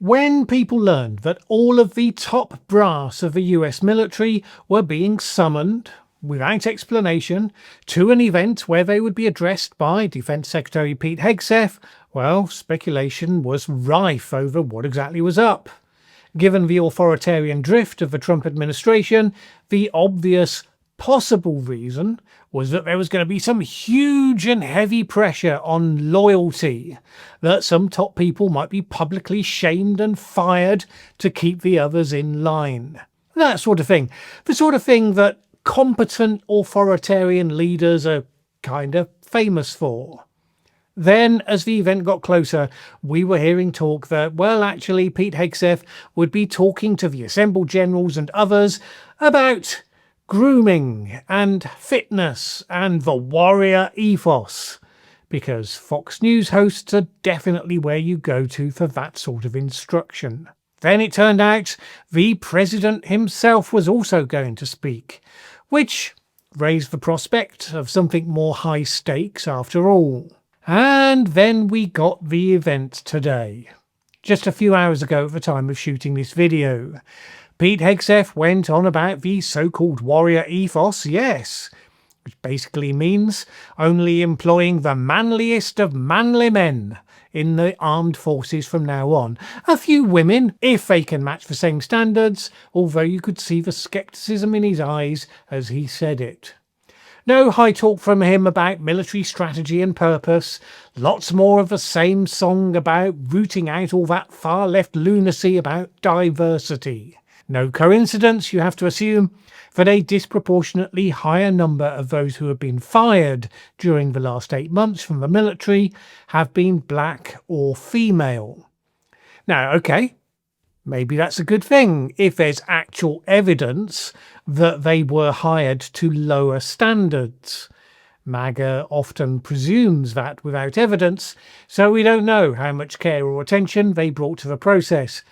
When people learned that all of the top brass of the US military were being summoned, without explanation, to an event where they would be addressed by Defense Secretary Pete Hegseth, well, speculation was rife over what exactly was up. Given the authoritarian drift of the Trump administration, the obvious possible reason was that there was going to be some huge and heavy pressure on loyalty, that some top people might be publicly shamed and fired to keep the others in line. That sort of thing. The sort of thing that competent authoritarian leaders are kind of famous for. Then, as the event got closer, we were hearing talk that, well, actually, Pete Hegseth would be talking to the assembled generals and others about grooming and fitness and the Warrior Ethos, because Fox News hosts are definitely where you go to for that sort of instruction. Then it turned out the president himself was also going to speak, which raised the prospect of something more high stakes after all. And then we got the event today. Just a few hours ago at the time of shooting this video, Pete Hegseth went on about the so-called Warrior Ethos, yes, which basically means only employing the manliest of manly men in the armed forces from now on. A few women, if they can match the same standards, although you could see the scepticism in his eyes as he said it. No high talk from him about military strategy and purpose, lots more of the same song about rooting out all that far-left lunacy about diversity. No coincidence, you have to assume, that a disproportionately higher number of those who have been fired during the last 8 months from the military have been black or female. Now, okay, maybe that's a good thing if there's actual evidence that they were hired to lower standards. MAGA often presumes that without evidence, so we don't know how much care or attention they brought to the process.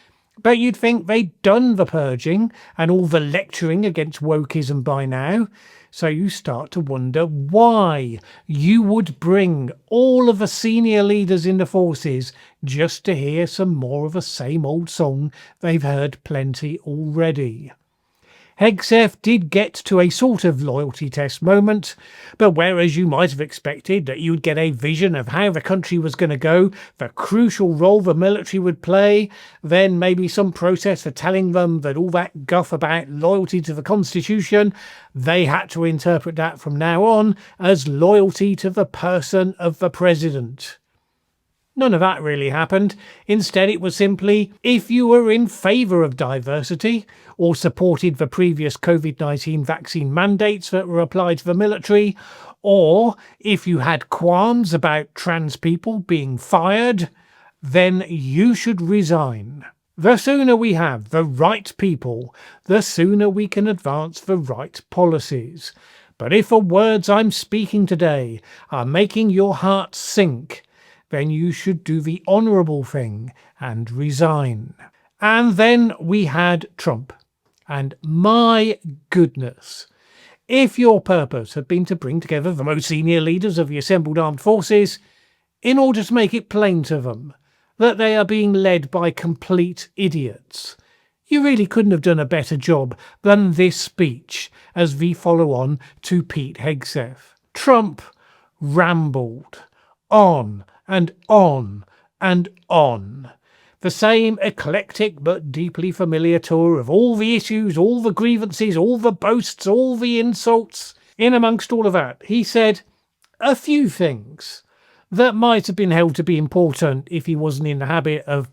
But you'd think they'd done the purging and all the lecturing against wokeism by now, so you start to wonder why you would bring all of the senior leaders in the forces just to hear some more of the same old song they've heard plenty already. Hegseth did get to a sort of loyalty test moment, but whereas you might have expected that you'd get a vision of how the country was going to go, the crucial role the military would play, then maybe some process for telling them that all that guff about loyalty to the Constitution, they had to interpret that from now on as loyalty to the person of the president. None of that really happened. Instead, it was simply, if you were in favour of diversity, or supported the previous COVID-19 vaccine mandates that were applied to the military, or if you had qualms about trans people being fired, then you should resign. The sooner we have the right people, the sooner we can advance the right policies. But if the words I'm speaking today are making your heart sink, then you should do the honourable thing and resign. And then we had Trump. And my goodness, if your purpose had been to bring together the most senior leaders of the assembled armed forces in order to make it plain to them that they are being led by complete idiots, you really couldn't have done a better job than this speech as we follow on to Pete Hegseth. Trump rambled on and on and on. The same eclectic but deeply familiar tour of all the issues, all the grievances, all the boasts, all the insults. In amongst all of that, he said a few things that might have been held to be important if he wasn't in the habit of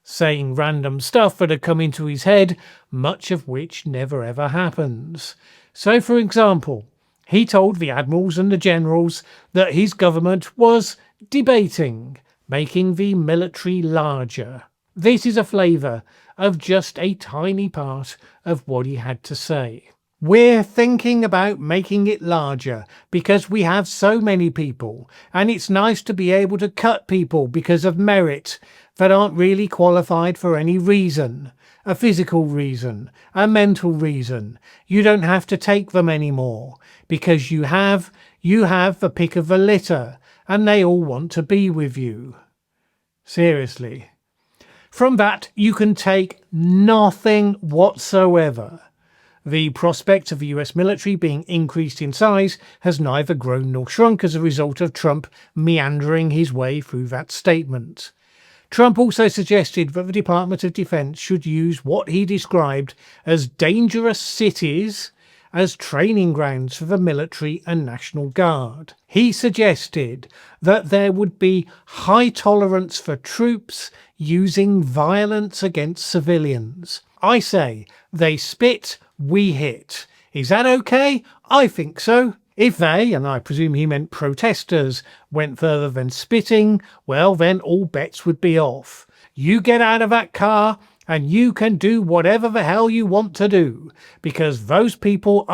saying random stuff that had come into his head, much of which never ever happens. So, for example, he told the admirals and the generals that his government was debating making the military larger. This is a flavour of just a tiny part of what he had to say. We're thinking about making it larger because we have so many people, and it's nice to be able to cut people because of merit that aren't really qualified for any reason. A physical reason, a mental reason. You don't have to take them anymore because you have the pick of the litter and they all want to be with you. Seriously. From that, you can take nothing whatsoever. The prospect of the US military being increased in size has neither grown nor shrunk as a result of Trump meandering his way through that statement. Trump also suggested that the Department of Defense should use what he described as dangerous cities as training grounds for the military and National Guard. He suggested that there would be high tolerance for troops using violence against civilians. I say, they spit, we hit. Is that okay? I think so. If they, and I presume he meant protesters, went further than spitting, well then all bets would be off. You get out of that car and you can do whatever the hell you want to do, because those people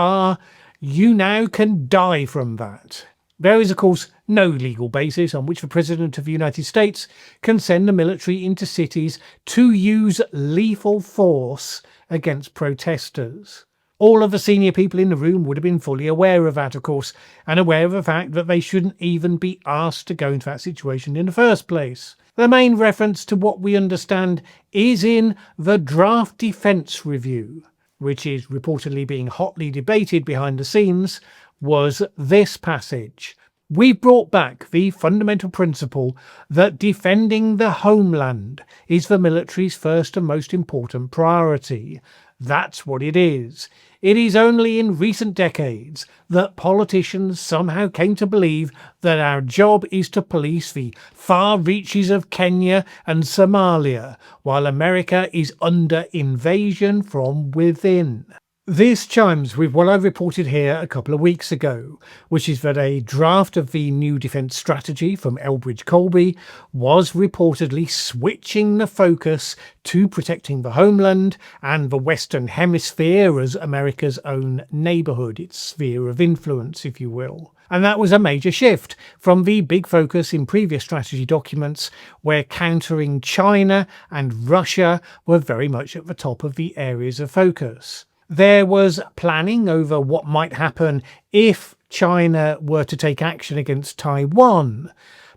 you now can die from that. There is, of course, no legal basis on which the President of the United States can send the military into cities to use lethal force against protesters. All of the senior people in the room would have been fully aware of that, of course, and aware of the fact that they shouldn't even be asked to go into that situation in the first place. The main reference to what we understand is in the Draft Defense Review, which is reportedly being hotly debated behind the scenes, was this passage. We brought back the fundamental principle that defending the homeland is the military's first and most important priority. That's what it is. It is only in recent decades that politicians somehow came to believe that our job is to police the far reaches of Kenya and Somalia, while America is under invasion from within. This chimes with what I reported here a couple of weeks ago, which is that a draft of the new defence strategy from Elbridge Colby was reportedly switching the focus to protecting the homeland and the Western Hemisphere as America's own neighbourhood, its sphere of influence, if you will. And that was a major shift from the big focus in previous strategy documents where countering China and Russia were very much at the top of the areas of focus. There was planning over what might happen if China were to take action against Taiwan,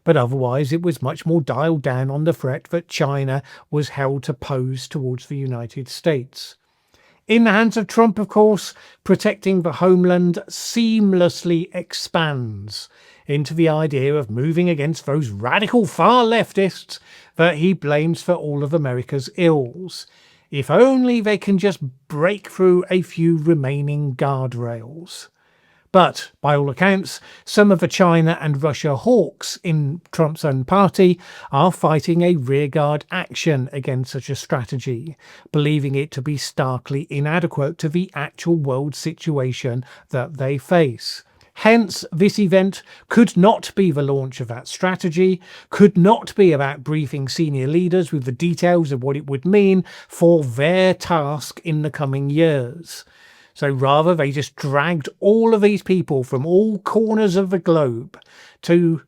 but otherwise it was much more dialed down on the threat that China was held to pose towards the United States. In the hands of Trump, of course, protecting the homeland seamlessly expands into the idea of moving against those radical far leftists that he blames for all of America's ills. If only they can just break through a few remaining guardrails. But, by all accounts, some of the China and Russia hawks in Trump's own party are fighting a rearguard action against such a strategy, believing it to be starkly inadequate to the actual world situation that they face. Hence, this event could not be the launch of that strategy, could not be about briefing senior leaders with the details of what it would mean for their task in the coming years. So rather, they just dragged all of these people from all corners of the globe to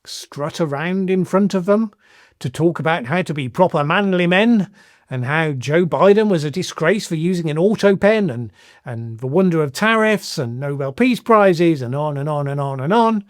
strut around in front of them, to talk about how to be proper manly men, and how Joe Biden was a disgrace for using an auto pen, and the wonder of tariffs and Nobel Peace Prizes, and on and on and on and on.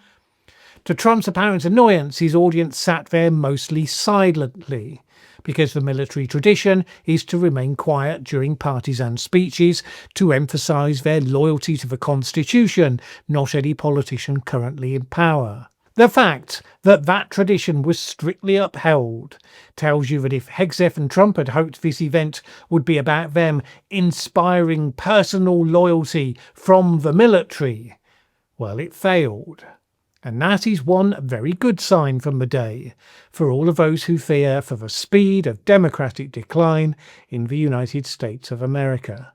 To Trump's apparent annoyance, his audience sat there mostly silently, because the military tradition is to remain quiet during partisan speeches to emphasise their loyalty to the Constitution, not any politician currently in power. The fact that that tradition was strictly upheld tells you that if Hegseth and Trump had hoped this event would be about them inspiring personal loyalty from the military, well, it failed. And that is one very good sign from the day for all of those who fear for the speed of democratic decline in the United States of America.